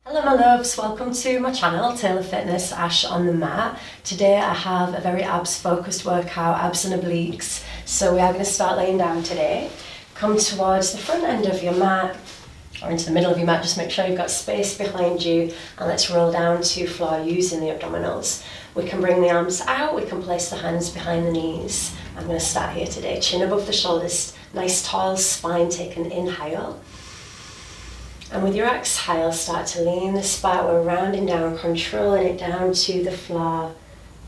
Hello my loves, welcome to my channel, Taylor Fitness, Ash on the mat. Today I have a very abs focused workout, abs and obliques. So we are going to start laying down today. Come towards the front end of your mat, or into the middle of your mat, just make sure you've got space behind you, and let's roll down to floor using the abdominals. We can bring the arms out, we can place the hands behind the knees. I'm going to start here today, chin above the shoulders, nice tall spine, take an inhale. And with your exhale, start to lean the spine. We're rounding down, controlling it down to the floor.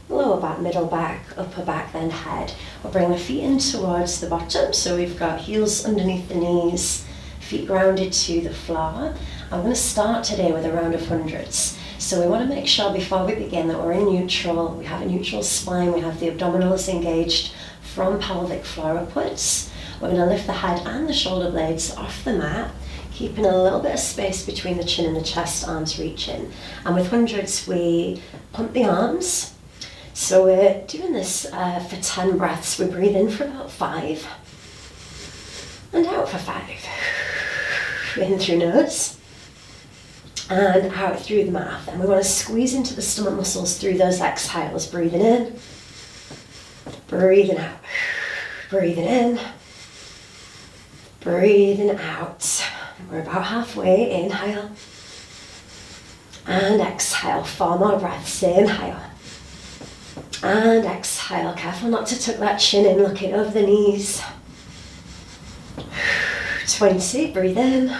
Lower back, middle back, upper back, then head. We'll bring the feet in towards the bottom. So we've got heels underneath the knees, feet grounded to the floor. I'm going to start today with a round of hundreds. So we want to make sure before we begin that we're in neutral. We have a neutral spine. We have the abdominals engaged from pelvic floor upwards. We're going to lift the head and the shoulder blades off the mat, keeping a little bit of space between the chin and the chest, arms reaching. And with hundreds, we pump the arms. So we're doing this for 10 breaths. We breathe in for about 5 and out for 5. In through nose and out through the mouth. And we want to squeeze into the stomach muscles through those exhales. Breathing in, breathing out, breathing in, breathing out. We're about halfway. Inhale and exhale. 4 more breaths. Inhale and exhale. Careful not to tuck that chin in, looking over the knees. 20. Breathe in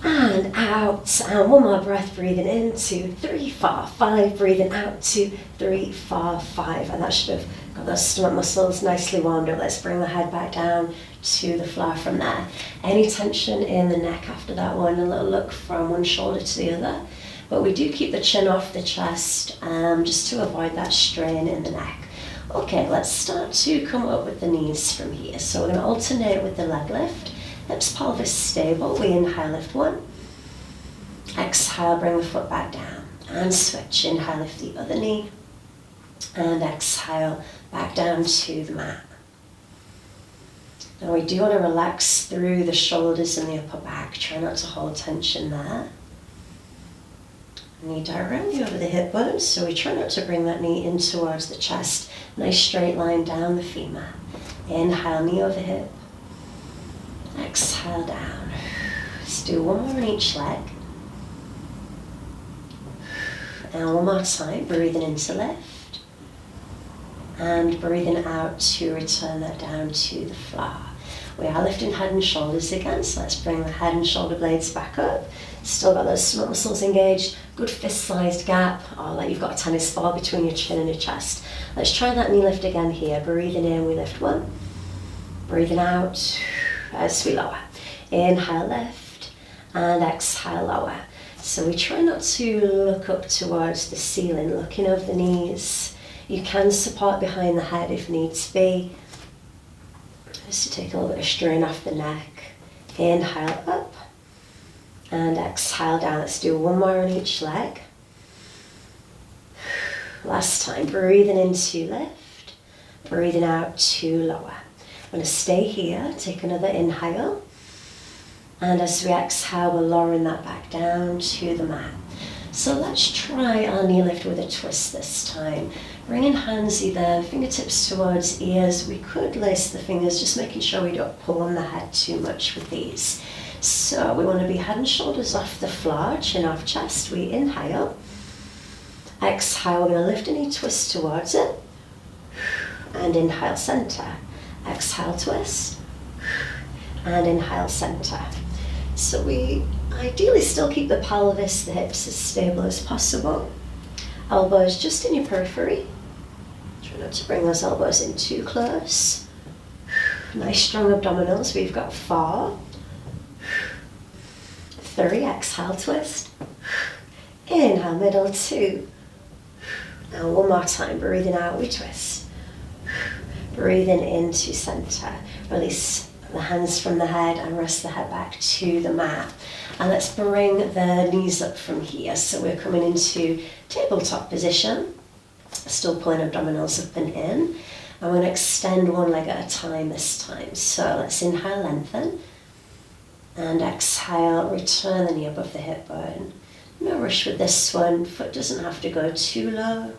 and out. And 1 more breath. Breathing in. 2, 3, 4, 5. Breathing out. 2, 3, 4, 5. And that should have got those stomach muscles nicely warmed up. Let's bring the head back down to the floor from there. Any tension in the neck after that one, a little look from one shoulder to the other. But we do keep the chin off the chest just to avoid that strain in the neck. Okay, let's start to come up with the knees from here. So we're going to alternate with the leg lift. Hips, pelvis stable. We inhale, lift 1. Exhale, bring the foot back down. And switch. Inhale, lift the other knee. And exhale, back down to the mat. Now we do want to relax through the shoulders and the upper back. Try not to hold tension there. Knee directly over the hip bones, so we try not to bring that knee in towards the chest. Nice straight line down the femur. Inhale, knee over hip. Exhale, down. Let's do 1 more on each leg. And 1 more time, breathing in to lift. And breathing out to return that down to the floor. We are lifting head and shoulders again, so let's bring the head and shoulder blades back up. Still got those stomach muscles engaged. Good fist-sized gap, or like you've got a tennis ball between your chin and your chest. Let's try that knee lift again here. Breathing in, we lift 1. Breathing out as we lower. Inhale, lift, and exhale, lower. So we try not to look up towards the ceiling, looking over the knees. You can support behind the head if needs be, just to take a little bit of strain off the neck. Inhale up and exhale down. Let's do 1 more on each leg. Last time, breathing in to lift, breathing out to lower. I'm going to stay here, take another inhale, and as we exhale, we're lowering that back down to the mat. So let's try our knee lift with a twist this time. Bringing hands either fingertips towards ears. We could lace the fingers, just making sure we don't pull on the head too much with these. So we want to be head and shoulders off the floor, chin off chest. We inhale. Exhale, we're going to lift a knee, twist towards it. And inhale, center. Exhale, twist. And inhale, center. So we ideally still keep the pelvis, the hips as stable as possible. Elbows just in your periphery. Try not to bring those elbows in too close. Nice strong abdominals. We've got 4, 3, exhale, twist. Inhale, middle, 2. Now 1 more time, breathing out, we twist. Breathing into center. Release the hands from the head and rest the head back to the mat. And let's bring the knees up from here. So we're coming into tabletop position. Still pulling abdominals up and in. I'm going to extend 1 leg at a time this time. So let's inhale, lengthen. And exhale, return the knee above the hip bone. No rush with this one, foot doesn't have to go too low.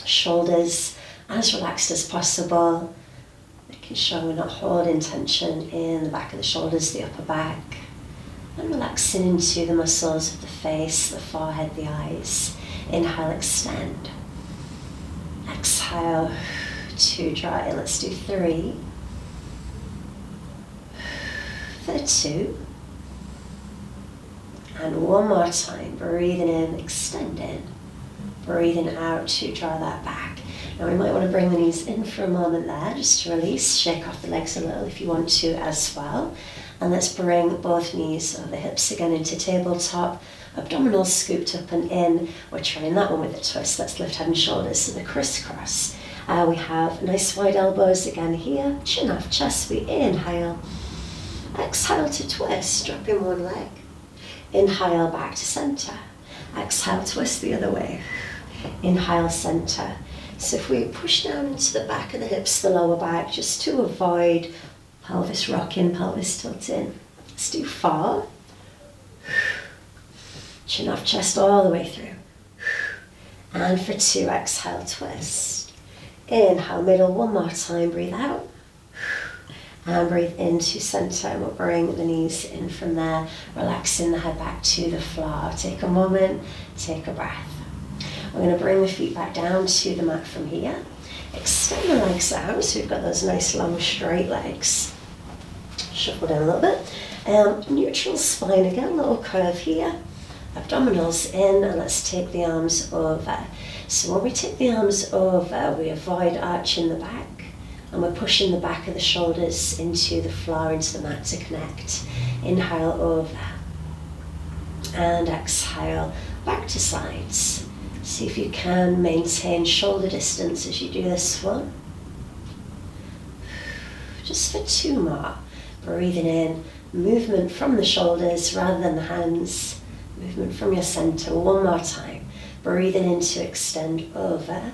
Shoulders as relaxed as possible, making sure we're not holding tension in the back of the shoulders, the upper back, and relaxing into the muscles of the face, the forehead, the eyes. Inhale, extend. Exhale to draw in. Let's do 3. For 2. And one more time, breathing in, extending. Breathing out to draw that back. Now we might want to bring the knees in for a moment there, just to release, shake off the legs a little if you want to as well. And let's bring both knees over the hips again into tabletop, abdominals scooped up and in. We're trying that one with a twist. Let's lift head and shoulders to the crisscross. We have nice wide elbows again here, chin off chest, we inhale. Exhale to twist, dropping one leg. Inhale back to center. Exhale, twist the other way. Inhale, center. So if we push down into the back of the hips, the lower back, just to avoid pelvis rocking, pelvis tilting. Let's do 4. Chin off chest all the way through. And for 2, exhale, twist. Inhale, middle, one more time, breathe out. And breathe into center, and we'll bring the knees in from there, relaxing the head back to the floor. Take a moment, take a breath. We're going to bring the feet back down to the mat from here. Extend the legs out, so we've got those nice long straight legs. Shuffle down a little bit. Neutral spine again, little curve here. Abdominals in, and let's take the arms over. So when we take the arms over, we avoid arching the back, and we're pushing the back of the shoulders into the floor, into the mat to connect. Inhale over, and exhale back to sides. See if you can maintain shoulder distance as you do this one. Just for 2 more. Breathing in, movement from the shoulders rather than the hands. Movement from your center. One more time. Breathing in to extend over.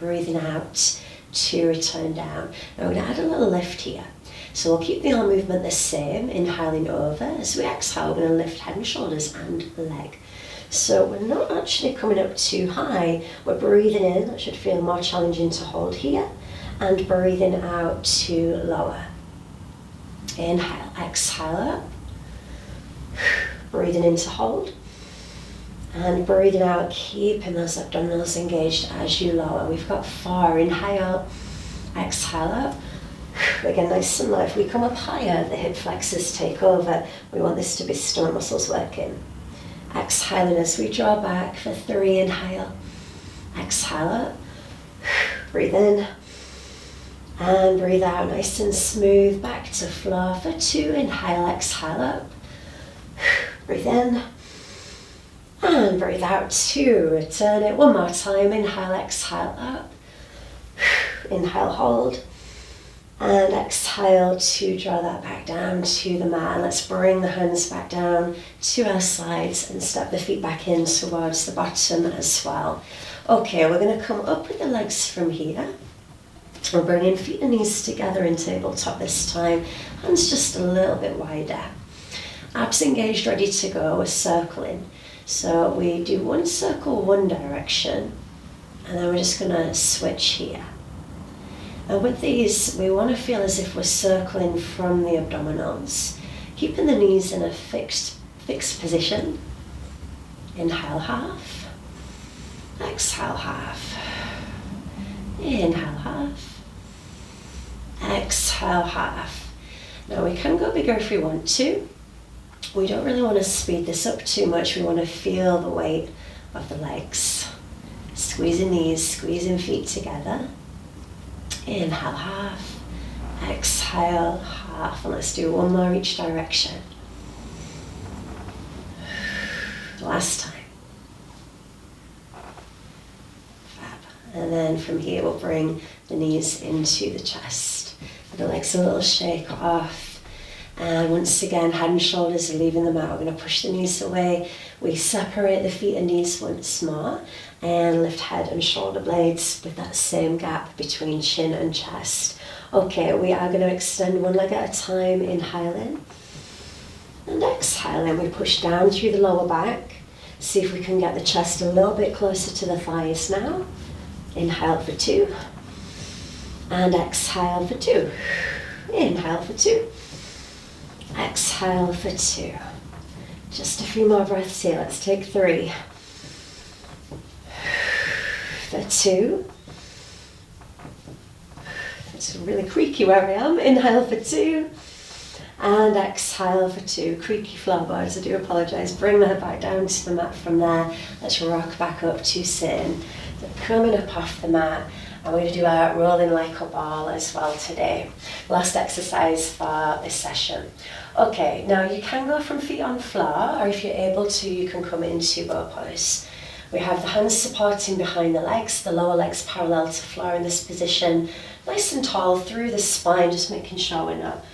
Breathing out to return down. Now we're going to add a little lift here. So we'll keep the arm movement the same, inhaling over. As we exhale, we're going to lift head and shoulders and leg. So we're not actually coming up too high. We're breathing in. That should feel more challenging to hold here. And breathing out to lower. Inhale, exhale up. Breathing in to hold. And breathing out, keeping those abdominals engaged as you lower. We've got 4. Inhale, exhale up. Again, nice and low. If we come up higher, the hip flexors take over. We want this to be stomach muscles working. Exhaling as we draw back for 3. Inhale, exhale up. Breathe in. And breathe out, nice and smooth, back to floor for 2. Inhale, exhale up. Breathe in. And breathe out 2. Return it one more time. Inhale, exhale up. Inhale, hold. And exhale to draw that back down to the mat. And let's bring the hands back down to our sides and step the feet back in towards the bottom as well. Okay, we're going to come up with the legs from here. We're bringing feet and knees together in tabletop this time. Hands just a little bit wider. Abs engaged, ready to go. We're circling. So we do one circle one direction, and then we're just going to switch here. And with these, we want to feel as if we're circling from the abdominals, keeping the knees in a fixed position. Inhale, half. Exhale, half. Inhale, half. Exhale, half. Now we can go bigger if we want to. We don't really want to speed this up too much. We want to feel the weight of the legs. Squeezing knees, squeezing feet together. Inhale, half. Exhale, half. And let's do one more each direction. Last time. Fab. And then from here we'll bring the knees into the chest. The legs a little shake off. And once again, head and shoulders are leaving the mat. We're going to push the knees away. We separate the feet and knees once more and lift head and shoulder blades with that same gap between chin and chest. Okay, we are going to extend one leg at a time. Inhale in. And exhale, then we push down through the lower back. See if we can get the chest a little bit closer to the thighs now. Inhale for 2. And exhale for 2. Inhale for 2. Exhale for 2. Just a few more breaths here. Let's take 3. For 2. It's really creaky where I am. Inhale for 2. And exhale for 2. Creaky floorboards, I do apologise. Bring the head back down to the mat from there. Let's rock back up to sitting. So coming up off the mat. And we're going to do our rolling like a ball as well today. Last exercise for this session. Okay, now you can go from feet on floor, or if you're able to, you can come into bow pose. We have the hands supporting behind the legs, the lower legs parallel to floor in this position. Nice and tall through the spine, just making sure we're not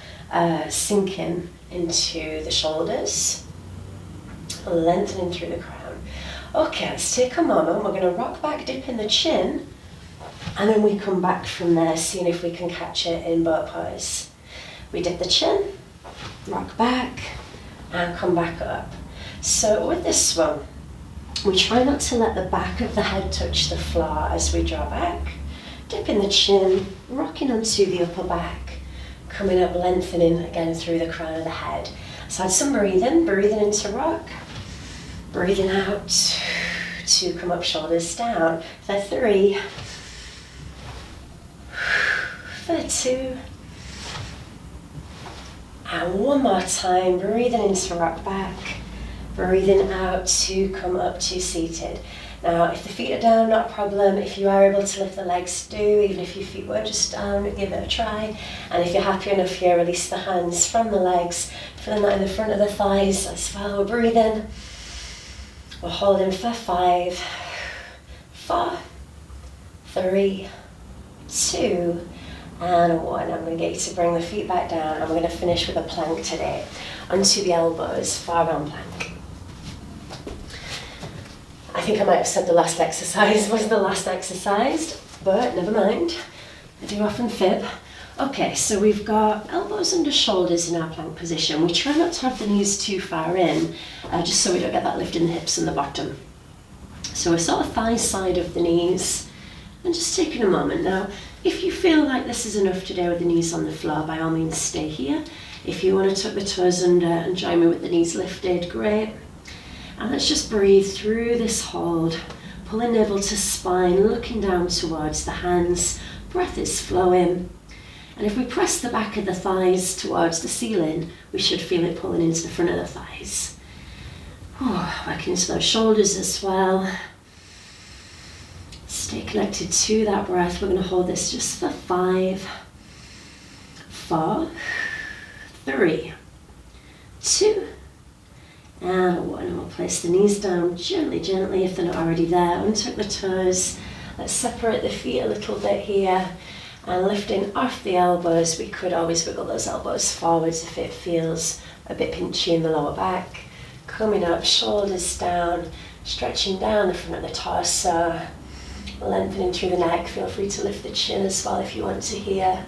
sinking into the shoulders. Lengthening through the crown. Okay, let's take a moment. We're going to rock back, dip in the chin. And then we come back from there, seeing if we can catch it in bow pose. We dip the chin, rock back, and come back up. So with this one, we try not to let the back of the head touch the floor as we draw back. Dipping the chin, rocking onto the upper back, coming up, lengthening again through the crown of the head. So add some breathing into rock, breathing out to come up, shoulders down. For 3. For 2. And one more time, breathing into rock back, breathing out to come up to seated. Now, if the feet are down, not a problem. If you are able to lift the legs, do, even if your feet were just down, give it a try. And if you're happy enough here, release the hands from the legs, feeling that in the front of the thighs as well. We're breathing. We're holding for 5, 4, 3, 2, and 1. I'm going to get you to bring the feet back down, and we're going to finish with a plank today. Onto the elbows, far round plank. I think I might have said the last exercise was the last exercise, but never mind. I do often fib. Okay, so we've got elbows under shoulders in our plank position. We try not to have the knees too far in, just so we don't get that lift in the hips and the bottom. So we're sort of thigh side of the knees, and just taking a moment now. If you feel like this is enough today with the knees on the floor, by all means stay here. If you want to tuck the toes under and join me with the knees lifted, great. And let's just breathe through this hold, pulling navel to spine, looking down towards the hands. Breath is flowing. And if we press the back of the thighs towards the ceiling, we should feel it pulling into the front of the thighs. Working into those shoulders as well. Stay connected to that breath. We're going to hold this just for 5, 4, 3, 2, and 1. And we'll place the knees down gently, gently if they're not already there. Untuck the toes. Let's separate the feet a little bit here. And lifting off the elbows, we could always wiggle those elbows forwards if it feels a bit pinchy in the lower back. Coming up, shoulders down, stretching down the front of the torso. Lengthening through the neck. Feel free to lift the chin as well if you want to here.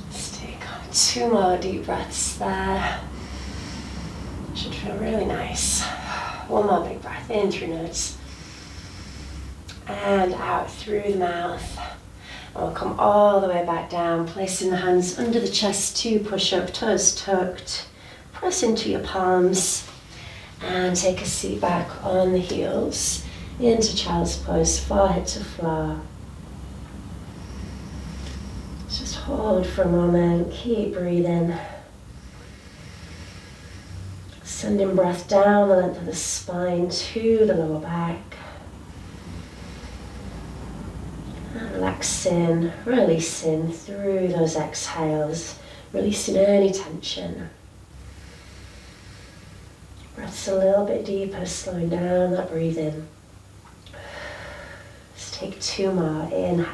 Let's take 2 more deep breaths there. Should feel really nice. 1 more big breath in through nose. And out through the mouth. And we'll come all the way back down, placing the hands under the chest to push up, toes tucked. Press into your palms. And take a seat back on the heels. Into child's pose, forehead to floor. Just hold for a moment, keep breathing. Sending breath down the length of the spine to the lower back. And relaxing, releasing through those exhales, releasing any tension. Breaths a little bit deeper, slowing down that breathing. Take 2 more, inhale.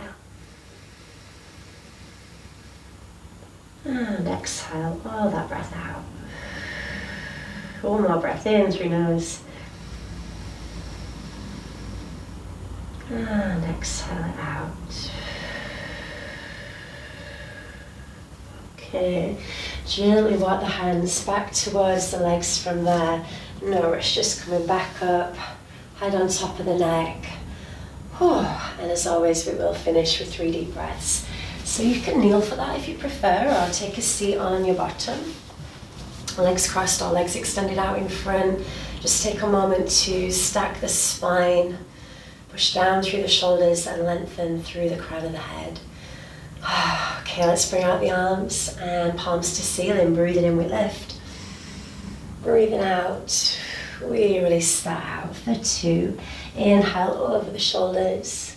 And exhale all that breath out. 1 more breath in through nose. And exhale it out. Okay. Okay, gently walk the hands back towards the legs from there. Nourish, just coming back up, head on top of the neck. And as always, we will finish with 3 deep breaths. So you can kneel for that if you prefer, or take a seat on your bottom. Legs crossed or legs extended out in front. Just take a moment to stack the spine, push down through the shoulders and lengthen through the crown of the head. Okay, let's bring out the arms and palms to ceiling. Breathing in, we lift. Breathing out, we release that out for 2. Inhale over the shoulders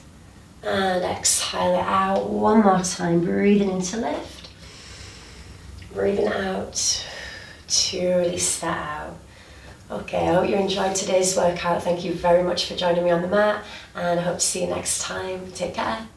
and exhale it out. One more time, breathing in to lift. Breathing out to release that out. Okay, I hope you enjoyed today's workout. Thank you very much for joining me on the mat, and I hope to see you next time. Take care.